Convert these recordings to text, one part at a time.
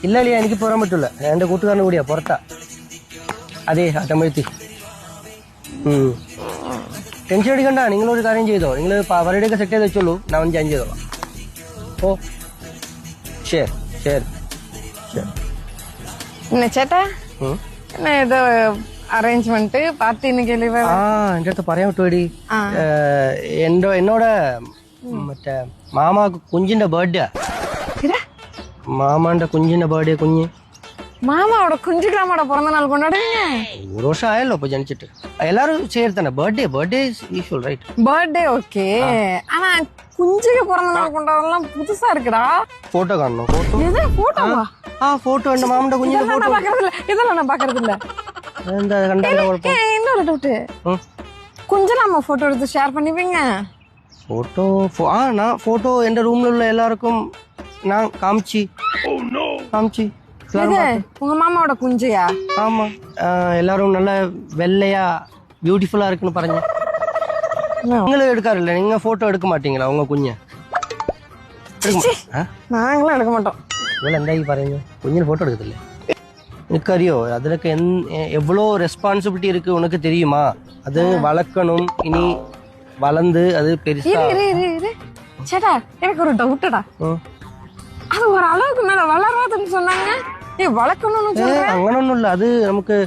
ഇല്ല അളിയ എനിക്ക് പോരാൻ പറ്റൂല എന്റെ കൂട്ടുകാരനും കൂടിയാ പുറത്താ അതെ അട്ടമ്പഴത്തി ടെൻഷൻ അടിക്കണ്ട നിങ്ങളൊരു കാര്യം ചെയ്തോ നിങ്ങൾ പരിപാടിയൊക്കെ സെറ്റ് ചെയ്ത് വെച്ചോളൂ ഞാൻ ഒന്ന് ജോയിൻ ചെയ്തോളാം ഓ ശരി ശരി என்ன சேட்டா என்ன ஏதோ அரேஞ்ச்மெண்ட் பார்ட்டின்னு கேள்வி ആ എന്റെ അടുത്ത് പറയാൻ വിട്ടുപോയി എന്നോട് മറ്റേ മാമാക്ക് കുഞ്ഞിന്റെ ബർത്ത്ഡേ മാമാന്റെ കുഞ്ഞിന്റെ ബർത്ത്ഡേ കുഞ്ഞ് மாமாவோட குஞ்சுக்கிழமோட பிறந்த நாள் கொண்டாடுவீங்க ഒരു വർഷം ആയല്ലോ ഇപ്പൊ ജനിച്ചിട്ട് എല്ലാരും ചേർത്തന്നെ birthday usual right birthday okay ஆனா குஞ்சுக்கு பிறந்த நாள் கொண்டாடலாம் புதுசா இருக்குடா ഫോട്ടോ കാണണോ ഫോട്ടോ இது போட்டோவா ആ ഫോട്ടോ എന്റെ മാമന്റെ കുഞ്ഞിന്റെ இதெல்லாம் நான் பாக்குறது இல்ல இதெல்லாம் நான் பாக்குறது இல்ல എന്താ കണ്ടല്ലോ കുഴപ്പം இன்னொரு டவுட் കുഞ്ചിലാമ്മ ഫോട്ടോ എടുത്ത് ഷെയർ பண்ணிப்பீங்க ഫോട്ടോ நான் ഫോട്ടോ എന്റെ റൂമിലുള്ള എല്ലാവർക്കും ഞാൻ കാമിച്ചു இது உங்க மாமாவோட குஞ்சியா ஆமா எல்லாரும் நல்ல வெள்ளையா பியூட்டிஃபுல்லா இருக்குன்னு പറഞ്ഞു നിങ്ങൾ എടുക്കാറില്ല നിങ്ങൾ ഫോട്ടോ എടുക്ക മാட்டீங்களா உங்க കുഞ്ഞ് நாங்களும் எடுக்க மாட்டோம் നിങ്ങൾ എന്താ ഈ പറയുന്നത് കുഞ്ഞിന് ഫോട്ടോ എടുക്കത്തില്ലേ എനിക്കറിയോ അതിലൊക്കെ എவ்வளோ ரெஸ்பான்சிபிலிட்டி இருக்கு உனக்கு தெரியுமா அது வளர்க்கணும் இனி வளர்ந்து அது பெருசா சேட்டா எனக்கு ஒரு டவுட்டடா அது ஒரு அளவுக்கு மேல வளராதுன்னு சொன்னாங்க வளர்க்கணும்னு சொல்றேன் അങ്ങനൊന്നുമില്ല അത് നമുക്ക്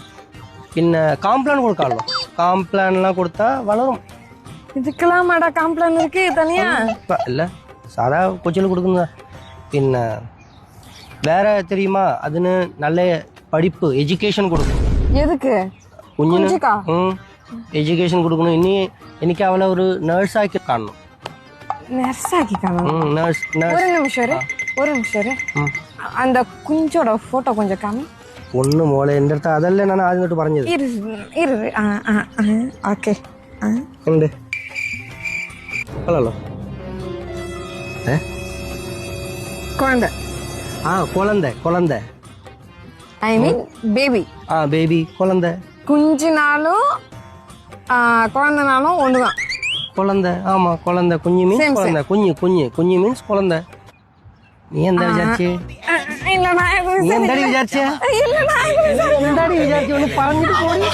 പിന്നെ காம்ப்ளான் കൊടുക്കാമല്ലോ காம்ப்ளான் எல்லாம் கொடுத்தா வளரும் இதுக்கெல்லாம் மேடா காம்ப்ளான் இருக்கு தனியா இல்ல சாதா கொச்சில கொடுக்குங்க പിന്നെ வேற தெரியுமா അതിന് நல்ல படிப்பு எஜுகேஷன் കൊടുക്കും எதுக்கு കുഞ്ഞിന് എഡ്യൂക്കേഷൻ കൊടുക്കണം ഇനി എനിക്ക് അവളെ ഒരു നേഴ്സാക്കി കാണണം நர்ஸாக்கி காணும் നേഴ്സ് ஒரு நிமிஷம் அந்த குஞ்சோட போட்டோ கொஞ்சம் காமி ഒന്ന് മോളെ എൻ്റെ അടുത്ത് അതല്ലേ ഞാൻ ആദ്യം തൊട്ട് പറഞ്ഞത് இரு ஓகே ഉണ്ട് കൊള്ളാലോ குழந்தை குழந்தை ஐ மீன் பேபி பேபி குழந்தை குஞ்சினாலும் குழந்தைனாலும் ஒண்ணுதான் குழந்தை ஆமா குழந்தை குஞ்சு மீன்ஸ் குழந்தை குஞ்சு மீன்ஸ் குழந்தை നീ എന്താ വിചാരിച്ചേ നീ എന്താടി വിചാരിച്ചേ എന്താടി വിചാരിച്ചു ഒന്ന് പറഞ്ഞിട്ട് പോയി